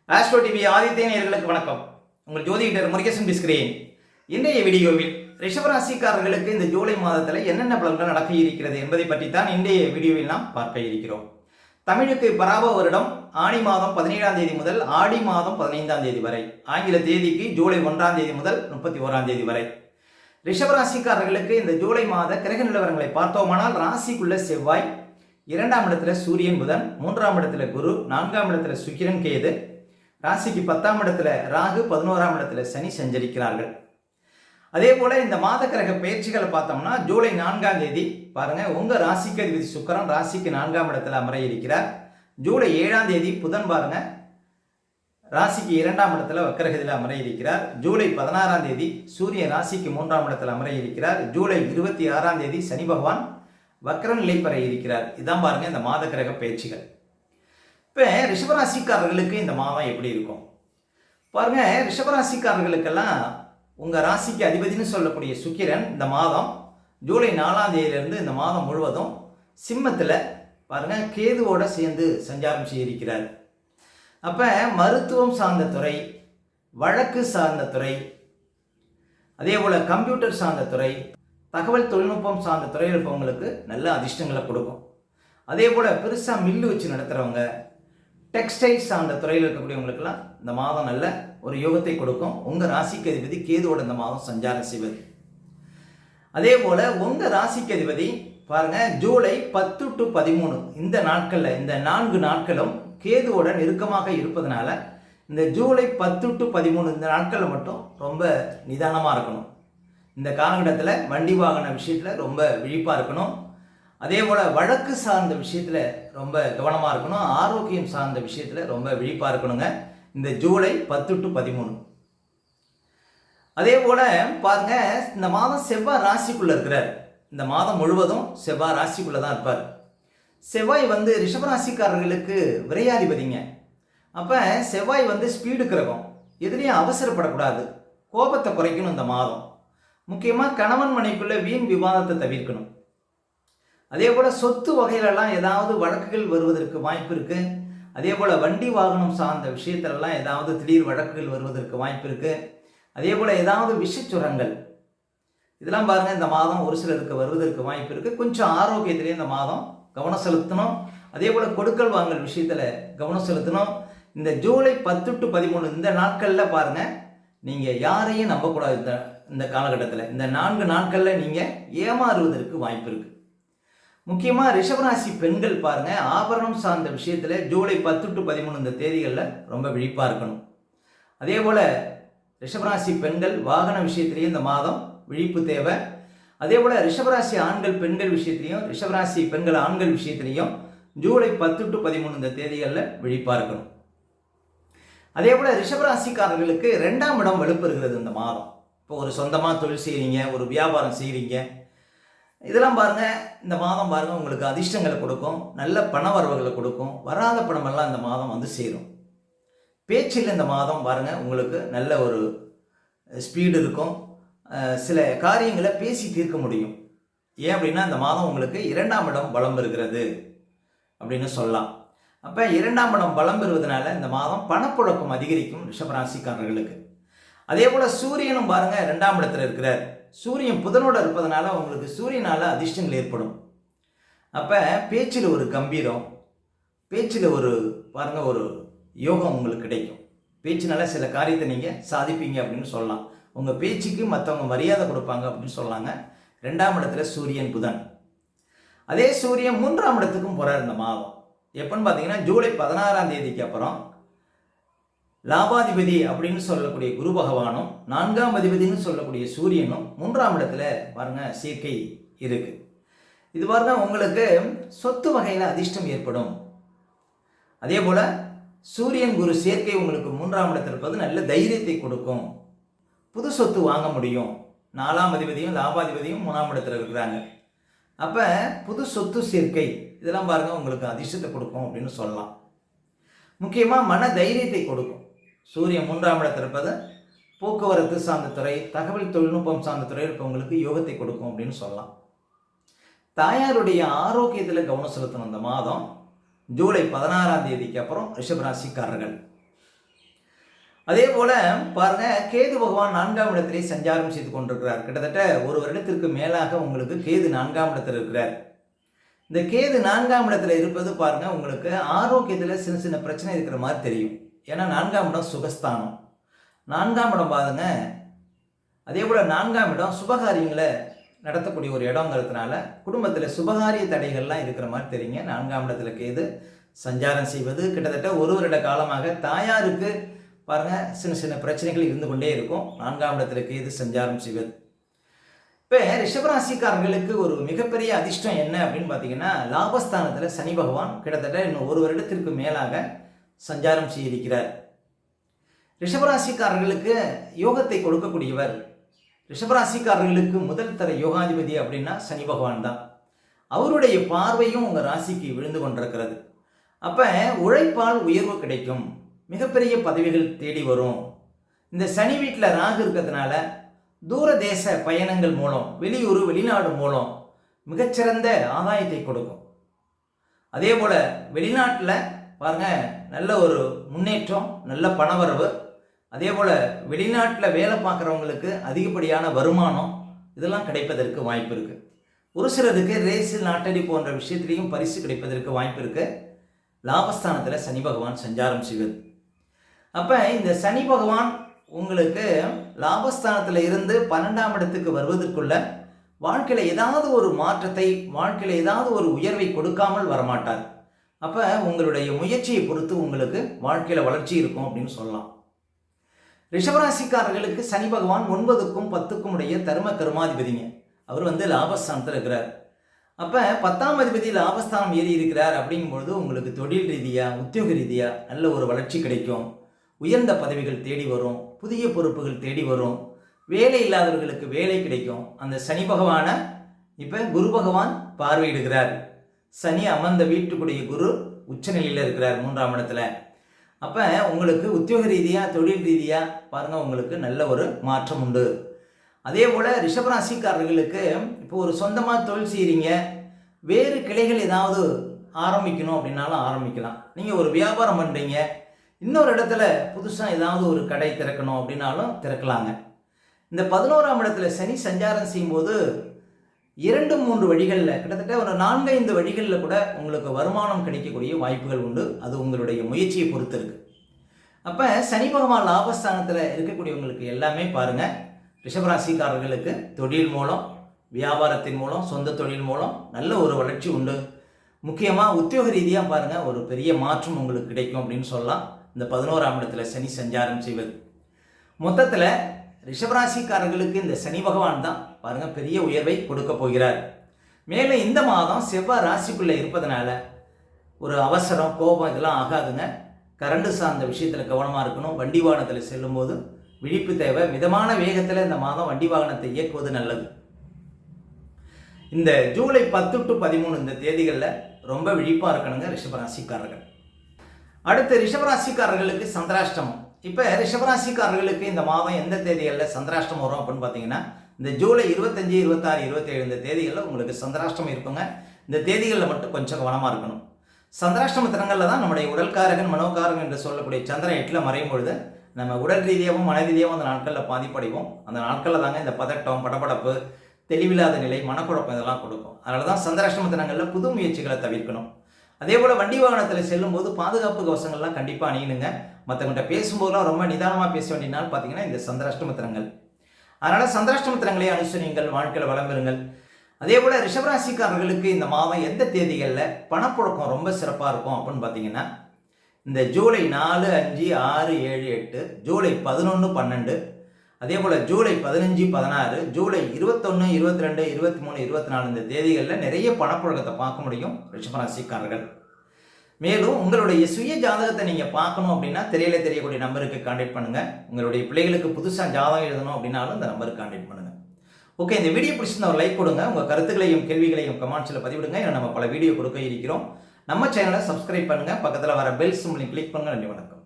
Astro TV Aditya நேயர்களுக்கு வணக்கம். உங்கள் ஜோதிடர் முருகேசன் பேசுகிறேன். இன்றைய வீடியோவில் ரிஷபராசிக்காரர்களுக்கு இந்த ஜூலை மாதத்தில் என்னென்ன பலன்கள் நடக்க இருக்கிறது என்பதை பற்றி தான் இன்றைய வீடியோவில் நாம் பார்க்க இருக்கிறோம். தமிழுக்கு பராப வருடம் ஆணி மாதம் 17ஆம் தேதி முதல் ஆடி மாதம் 15ஆம் தேதி வரை, ஆங்கில தேதிக்கு ஜூலை 1ஆம் தேதி முதல் 31ஆம் தேதி வரை. ரிஷபராசிக்காரர்களுக்கு இந்த ஜூலை மாத கிரக நிலவரங்களை பார்த்தோமானால், ராசிக்குள்ள செவ்வாய், 2ஆம் இடத்துல சூரியன் புதன், 3ஆம் இடத்துல குரு, 4ஆம் இடத்துல சுக்கிரன் கேது, ராசிக்கு 10ஆம் இடத்துல ராகு, 11ஆம் இடத்துல சனி சஞ்சரிக்கிறார்கள். அதே போல இந்த மாத கிரக பயிற்சிகளை பார்த்தோம்னா, ஜூலை 4ஆம் தேதி பாருங்க, உங்க ராசிக்கு அதிபதி சுக்கிரன் ராசிக்கு 4ஆம் இடத்துல அமர இருக்கிறார். ஜூலை 7ஆம் தேதி புதன் பாருங்க ராசிக்கு 2ஆம் இடத்துல வக்கரகதியில் அமர இருக்கிறார். ஜூலை 16ஆம் தேதி சூரியன் ராசிக்கு 3ஆம் இடத்துல அமர இருக்கிறார். ஜூலை 26ஆம் தேதி சனி பகவான் வக்கர நிலை பெற இருக்கிறார். இதான் பாருங்க இந்த மாத கிரக பயிற்சிகள். இப்போ ரிஷபராசிக்காரர்களுக்கு இந்த மாதம் எப்படி இருக்கும் பாருங்க. ரிஷபராசிக்காரர்களுக்கெல்லாம் உங்கள் ராசிக்கு அதிபதினு சொல்லக்கூடிய சுக்கிரன் இந்த மாதம் ஜூலை 4ஆம் தேதியிலிருந்து இந்த மாதம் முழுவதும் சிம்மத்தில் பாருங்க கேதுவோட சேர்ந்து சஞ்சாரம் செய்திருக்கிறார். அப்போ மருத்துவம் சார்ந்த துறை, வழக்கு சார்ந்த துறை, அதே போல் கம்ப்யூட்டர் சார்ந்த துறை, தகவல் தொழில்நுட்பம் சார்ந்த துறையில் இருப்பவங்களுக்கு நல்ல அதிர்ஷ்டங்களை கொடுக்கும். அதே போல் பெருசாக மில்லு வச்சு நடத்துகிறவங்க, டெக்ஸ்டைல்ஸ் சார்ந்த துறையில் இருக்கக்கூடியவங்களுக்கெல்லாம் இந்த மாதம் நல்ல ஒரு யோகத்தை கொடுக்கும். உங்கள் ராசிக்கு அதிபதி கேதுவோட இந்த மாதம் சஞ்சாரம் செய்வது. அதே போல் உங்கள் ராசிக்கு அதிபதி பாருங்க ஜூலை 10 to 13 இந்த நாட்களில், இந்த 4 நாட்களும் கேதுவோட நெருக்கமாக இருப்பதனால இந்த ஜூலை 10 to 13 இந்த நாட்களில் மட்டும் ரொம்ப நிதானமாக இருக்கணும். இந்த காலகட்டத்தில் வண்டி வாகன விஷயத்தில் ரொம்ப விழிப்பாக இருக்கணும். அதே போல் வழக்கு சார்ந்த விஷயத்தில் ரொம்ப கவனமாக இருக்கணும். ஆரோக்கியம் சார்ந்த விஷயத்தில் ரொம்ப விழிப்பாக இருக்கணுங்க இந்த ஜூலை 10 to 13. அதே போல் பாருங்க, இந்த மாதம் செவ்வாய் ராசிக்குள்ளே இருக்கிறார். இந்த மாதம் முழுவதும் செவ்வாய் ராசிக்குள்ளே தான் இருப்பார். செவ்வாய் ரிஷபராசிக்காரர்களுக்கு விரையாதிபதிங்க. அப்போ செவ்வாய் ஸ்பீடு கிரகம். எதுலேயும் அவசரப்படக்கூடாது, கோபத்தை குறைக்கணும். இந்த மாதம் முக்கியமாக கணவன் மனைக்குள்ளே வீண் விவாதத்தை தவிர்க்கணும். அதே போல் சொத்து வகையிலெல்லாம் ஏதாவது வழக்குகள் வருவதற்கு வாய்ப்பு இருக்குது. அதே போல் வண்டி வாகனம் சார்ந்த விஷயத்திலலாம் ஏதாவது திடீர் வழக்குகள் வருவதற்கு வாய்ப்பு இருக்குது. அதே போல் ஏதாவது விஷச்சுரங்கள் இதெல்லாம் பாருங்கள் இந்த மாதம் ஒரு சிலருக்கு வருவதற்கு வாய்ப்பு இருக்குது. கொஞ்சம் ஆரோக்கியத்திலே இந்த மாதம் கவனம் செலுத்தணும். அதே போல் கொடுக்கல் வாங்கல் விஷயத்தில் கவனம் செலுத்தணும். இந்த ஜூலை 10 to 13 இந்த நாட்களில் பாருங்கள், நீங்கள் யாரையும் நம்பக்கூடாது. இந்த காலகட்டத்தில் இந்த 4 நாட்களில் நீங்கள் ஏமாறுவதற்கு வாய்ப்பு இருக்குது. முக்கியமாக ரிஷபராசி பெண்கள் பாருங்கள், ஆபரணம் சார்ந்த விஷயத்தில் ஜூலை 10 to 13 இந்த தேதிகளில் ரொம்ப விழிப்பாக இருக்கணும். அதே போல் ரிஷபராசி பெண்கள் வாகன விஷயத்திலையும் இந்த மாதம் விழிப்பு தேவை. அதே போல் ரிஷபராசி ஆண்கள் பெண்கள் விஷயத்திலையும், ரிஷபராசி பெண்கள் ஆண்கள் விஷயத்திலையும் ஜூலை 10 to 13 இந்த தேதிகளில் விழிப்பாக இருக்கணும். அதே போல் ரிஷபராசிக்காரர்களுக்கு 2ஆம் இடம் வலுப்பெறுகிறது இந்த மாதம். இப்போ ஒரு சொந்தமாக தொழில் செய்கிறீங்க, ஒரு வியாபாரம் செய்கிறீங்க, இதெல்லாம் பாருங்கள் இந்த மாதம் பாருங்கள் உங்களுக்கு அதிர்ஷ்டங்களை கொடுக்கும், நல்ல பண வரவுகளை கொடுக்கும். வராத பணமெல்லாம் இந்த மாதம் சேரும். பேச்சில் இந்த மாதம் பாருங்கள் உங்களுக்கு நல்ல ஒரு ஸ்பீடு இருக்கும். சில காரியங்களை பேசி தீர்க்க முடியும். ஏன் அப்படின்னா இந்த மாதம் உங்களுக்கு 2ஆம் இடம் பலம் பெறுகிறது அப்படின்னு சொல்லலாம். அப்போ 2ஆம் இடம் பலம் பெறுவதனால இந்த மாதம் பணப்புழக்கம் அதிகரிக்கும் ரிஷபராசிக்காரர்களுக்கு. அதே போல் சூரியனும் பாருங்கள் 2ஆம் இடத்துல இருக்கிறார். சூரியன் புதனோடு இருப்பதனால உங்களுக்கு சூரியனால் அதிர்ஷ்டங்கள் ஏற்படும். அப்போ பேச்சில் ஒரு கம்பீரம், பேச்சில் ஒரு பாருங்கள் ஒரு யோகம் உங்களுக்கு கிடைக்கும். பேச்சினால சில காரியத்தை நீங்கள் சாதிப்பீங்க அப்படின்னு சொல்லலாம். உங்கள் பேச்சுக்கு மற்றவங்க மரியாதை கொடுப்பாங்க அப்படின்னு சொல்லலாங்க. 2ஆம் இடத்துல சூரியன் புதன். அதே சூரியன் 3ஆம் இடத்துக்கும் போகிறார் இந்த மாதம். எப்போன்னு பார்த்தீங்கன்னா ஜூலை 16ஆம் தேதிக்கு அப்புறம் லாபாதிபதி அப்படின்னு சொல்லக்கூடிய குரு பகவானும் 4ஆம் அதிபதினு சொல்லக்கூடிய சூரியனும் 3ஆம் இடத்துல பாருங்க சேர்க்கை இருக்கு. இது பாருங்க உங்களுக்கு சொத்து வகையில் அதிர்ஷ்டம் ஏற்படும். அதே போல சூரியன் குரு சேர்க்கை உங்களுக்கு 3ஆம் இடத்துல இருப்பது நல்ல தைரியத்தை கொடுக்கும். புது சொத்து வாங்க முடியும். 4ஆம் அதிபதியும் லாபாதிபதியும் 3ஆம் இடத்துல இருக்கிறாங்க. அப்போ புது சொத்து சேர்க்கை இதெல்லாம் பாருங்க உங்களுக்கு அதிர்ஷ்டத்தை கொடுக்கும் அப்படின்னு சொல்லலாம். முக்கியமாக மன தைரியத்தை கொடுக்கும். சூரியன் 3ஆம் இடத்தில் இருப்பது போக்குவரத்து சார்ந்த துறை, தகவல் தொழில்நுட்பம் சார்ந்த துறை இருப்பவங்களுக்கு யோகத்தை கொடுக்கும் அப்படின்னு சொல்லலாம். தாயாருடைய ஆரோக்கியத்தில் கவனம் செலுத்தணும் இந்த மாதம் ஜூலை 16ஆம் தேதிக்கு அப்புறம் ரிஷபராசிக்காரர்கள். அதே போல பாருங்க, கேது பகவான் 4ஆம் இடத்திலே சஞ்சாரம் செய்து கொண்டிருக்கிறார். கிட்டத்தட்ட ஒரு வருடத்திற்கு மேலாக உங்களுக்கு கேது 4ஆம் இடத்தில் இருக்கிறார். இந்த கேது 4ஆம் இடத்துல இருப்பது பாருங்க, உங்களுக்கு ஆரோக்கியத்தில் சின்ன சின்ன பிரச்சனை இருக்கிற மாதிரி தெரியும். ஏன்னா 4ஆம் இடம் சுகஸ்தானம். 4ஆம் இடம் பாருங்க, அதே போல் 4ஆம் இடம் சுபகாரியங்களை நடத்தக்கூடிய ஒரு இடங்கிறதுனால குடும்பத்தில் சுபகாரிய தடைகள்லாம் இருக்கிற மாதிரி தெரியுங்க. 4ஆம் இடத்துல கேது சஞ்சாரம் செய்வது கிட்டத்தட்ட ஒரு வருட காலமாக தாயாருக்கு பாருங்க சின்ன சின்ன பிரச்சனைகள் இருந்து கொண்டே இருக்கும். 4ஆம் இடத்துல கேது சஞ்சாரம் செய்வது. இப்போ ரிஷபராசிக்காரர்களுக்கு ஒரு மிகப்பெரிய அதிர்ஷ்டம் என்ன அப்படின்னு பார்த்தீங்கன்னா, லாபஸ்தானத்தில் சனி பகவான் கிட்டத்தட்ட இன்னும் ஒரு வருடத்திற்கு மேலாக சஞ்சாரம் செய்திருக்கிறார். ரிஷபராசிக்காரர்களுக்கு யோகத்தை கொடுக்கக்கூடியவர், ரிஷபராசிக்காரர்களுக்கு முதல் தர யோகாதிபதி அப்படின்னா சனி பகவான் தான். அவருடைய பார்வையும் உங்கள் ராசிக்கு விழுந்து கொண்டிருக்கிறது. அப்போ உழைப்பால் உயர்வு கிடைக்கும், மிகப்பெரிய பதவிகள் தேடி வரும். இந்த சனி வீட்டில் ராகு இருக்கிறதுனால தூர தேச பயணங்கள் மூலம், வெளியூர் வெளிநாடு மூலம் மிகச்சிறந்த ஆதாயத்தை கொடுக்கும். அதே போல் வெளிநாட்டில் பாருங்க நல்ல ஒரு முன்னேற்றம், நல்ல பணவரவு. அதே போல் வெளிநாட்டில் வேலை பார்க்குறவங்களுக்கு அதிகப்படியான வருமானம் இதெல்லாம் கிடைப்பதற்கு வாய்ப்பு இருக்குது. ஒரு சிலருக்கு ரேஸு லாட்டரி போன்ற விஷயத்திலையும் பரிசு கிடைப்பதற்கு வாய்ப்பு இருக்குது. லாபஸ்தானத்தில் சனி பகவான் சஞ்சாரம் செய்வது. அப்போ இந்த சனி பகவான் உங்களுக்கு லாபஸ்தானத்தில் இருந்து 12ஆம் இடத்துக்கு வருவதற்குள்ள வாழ்க்கையில் ஏதாவது ஒரு மாற்றத்தை, வாழ்க்கையில் ஏதாவது ஒரு உயர்வை கொடுக்காமல் வரமாட்டார். அப்போ உங்களுடைய முயற்சியை பொறுத்து உங்களுக்கு வாழ்க்கையில் வளர்ச்சி இருக்கும் அப்படின்னு சொல்லலாம். ரிஷபராசிக்காரர்களுக்கு சனி பகவான் 9க்கும் 10க்கும் உடைய தர்ம கர்மாதிபதிங்க. அவர் லாபஸ்தானத்தில் இருக்கிறார். அப்போ 10ஆம் அதிபதி லாபஸ்தானம் ஏறி இருக்கிறார். அப்படிங்கும்பொழுது உங்களுக்கு தொழில் ரீதியாக, உத்தியோக ரீதியாக நல்ல ஒரு வளர்ச்சி கிடைக்கும். உயர்ந்த பதவிகள் தேடி வரும், புதிய பொறுப்புகள் தேடி வரும், வேலை இல்லாதவர்களுக்கு வேலை கிடைக்கும். அந்த சனி பகவானை இப்போ குரு பகவான் பார்வையிடுகிறார். சனி அமர்ந்த வீட்டுக்குடைய குரு உச்சநிலையில் இருக்கிறார் 3ஆம் இடத்துல. அப்போ உங்களுக்கு உத்தியோக ரீதியாக, தொழில் ரீதியாக பாருங்கள் உங்களுக்கு நல்ல ஒரு மாற்றம் உண்டு. அதே போல் ரிஷபராசிக்காரர்களுக்கு இப்போ ஒரு சொந்தமாக தொழில் செய்கிறீங்க, வேறு கிளைகள் ஏதாவது ஆரம்பிக்கணும் அப்படின்னாலும் ஆரம்பிக்கலாம். நீங்கள் ஒரு வியாபாரம் பண்ணுறீங்க, இன்னொரு இடத்துல புதுசாக ஏதாவது ஒரு கடை திறக்கணும் அப்படின்னாலும் திறக்கலாங்க. இந்த 11ஆம் இடத்துல சனி சஞ்சாரம் செய்யும்போது 2-3 வழிகளில், கிட்டத்தட்ட ஒரு 4-5 வழிகளில் கூட உங்களுக்கு வருமானம் கிடைக்கக்கூடிய வாய்ப்புகள் உண்டு. அது உங்களுடைய முயற்சியை பொறுத்து இருக்கு. அப்போ சனி பகவான் லாபஸ்தானத்தில் இருக்கக்கூடியவங்களுக்கு எல்லாமே பாருங்கள், ரிஷபராசிக்காரர்களுக்கு தொழில் மூலம், வியாபாரத்தின் மூலம், சொந்த தொழில் மூலம் நல்ல ஒரு வளர்ச்சி உண்டு. முக்கியமாக உத்தியோக ரீதியாக பாருங்கள் ஒரு பெரிய மாற்றம் உங்களுக்கு கிடைக்கும் அப்படின்னு சொல்லலாம். இந்த 11ஆம் இடத்துல சனி சஞ்சாரம் செய்வது மொத்தத்தில் ரிஷபராசிக்காரர்களுக்கு இந்த சனி பகவான் தான் பாருங்கள் பெரிய உயர்வை கொடுக்க போகிறார். மேலே இந்த மாதம் செவ்வாய் ராசிக்குள்ளே இருப்பதனால ஒரு அவசரம், கோபம் இதெல்லாம் ஆகாதுங்க. கரண்டு சார்ந்த விஷயத்தில் கவனமாக இருக்கணும். வண்டி வாகனத்தில் செல்லும்போது விழிப்பு தேவை. மிதமான வேகத்தில் இந்த மாதம் வண்டி வாகனத்தை இயக்குவது நல்லது. இந்த ஜூலை 10 to 13 இந்த தேதிகளில் ரொம்ப விழிப்பாக இருக்கணுங்க ரிஷபராசிக்காரர்கள். அடுத்து ரிஷபராசிக்காரர்களுக்கு சந்திராஷ்டமம். இப்போ ரிஷபராசிக்காரர்களுக்கு இந்த மாதம் எந்த தேதிகளில் சந்திராஷ்டமம் வரும் அப்படின்னு பார்த்தீங்கன்னா, இந்த ஜூலை 25, 26, 27 இந்த தேதிகளில் உங்களுக்கு சந்திராஷ்டமம் இருக்குங்க. இந்த தேதிகளில் மட்டும் கொஞ்சம் கவனமாக இருக்கணும். சந்திராஷ்டம தினங்களில் தான் நம்முடைய உடல்காரகன், மனோகாரகன் என்று சொல்லக்கூடிய சந்திரன் 8ல் மறையும் பொழுது நம்ம உடல் ரீதியாகவும் மன ரீதியாகவும் அந்த நாட்களில் பாதிப்படைவோம். அந்த நாட்களில் தாங்க இந்த பதட்டம், படபடப்பு, தெளிவில்லாத நிலை, மனக்குழப்பம் இதெல்லாம் கொடுக்கும். அதனால தான் சந்திராஷ்டம தினங்களில் புது முயற்சிகளை தவிர்க்கணும். அதே போல் வண்டி வாகனத்தில் செல்லும்போது பாதுகாப்பு கவசங்கள்லாம் கண்டிப்பாக அணியணுங்க. மற்றவங்கிட்ட பேசும்போதெல்லாம் ரொம்ப நிதானமாக பேச வேண்டிய நாள் பார்த்தீங்கன்னா இந்த சந்திராஷ்டம தினங்கள். அதனால் சந்திராஷ்டம தினங்களே அனுசரியுங்கள், வாழ்க்கையில் வளம் பெறுங்கள். அதே போல் ரிஷபராசிக்காரர்களுக்கு இந்த மாதம் எந்த தேதிகளில் பணப்புழக்கம் ரொம்ப சிறப்பாக இருக்கும் அப்படின்னு பார்த்தீங்கன்னா, இந்த ஜூலை 4, 5, 6, 7, 8, ஜூலை 11, 12, அதே போல் ஜூலை 15, 16, ஜூலை 21, 22, 23, 24 இந்த தேதிகளில் நிறைய பணப்புழக்கத்தை பார்க்க முடியும் ரிஷபராசிக்காரர்கள். மேலும் உங்களுடைய சுய ஜாதகத்தை நீங்கள் பார்க்கணும் அப்படின்னா திரையில தெரியக்கூடிய நம்பருக்கு கான்டாக்ட் பண்ணுங்கள். உங்களுடைய பிள்ளைகளுக்கு புதுசாக ஜாதகம் எழுதணும் அப்படின்னாலும் இந்த நம்பருக்கு கான்டாக்ட் பண்ணுங்கள். ஓகே, இந்த வீடியோ பிடிச்சிருந்தா ஒரு லைக் கொடுங்க. உங்கள் கருத்துக்களையும் கேள்விகளையும் கமெண்ட்ஸில் பதிவிடுங்க. ஏன்னா நம்ம பல வீடியோ கொடுக்க இருக்கிறோம். நம்ம சேனலை சப்ஸ்கிரைப் பண்ணுங்கள். பக்கத்தில் வர பெல் சிம்பலையும் கிளிக் பண்ணுங்கள். நன்றி, வணக்கம்.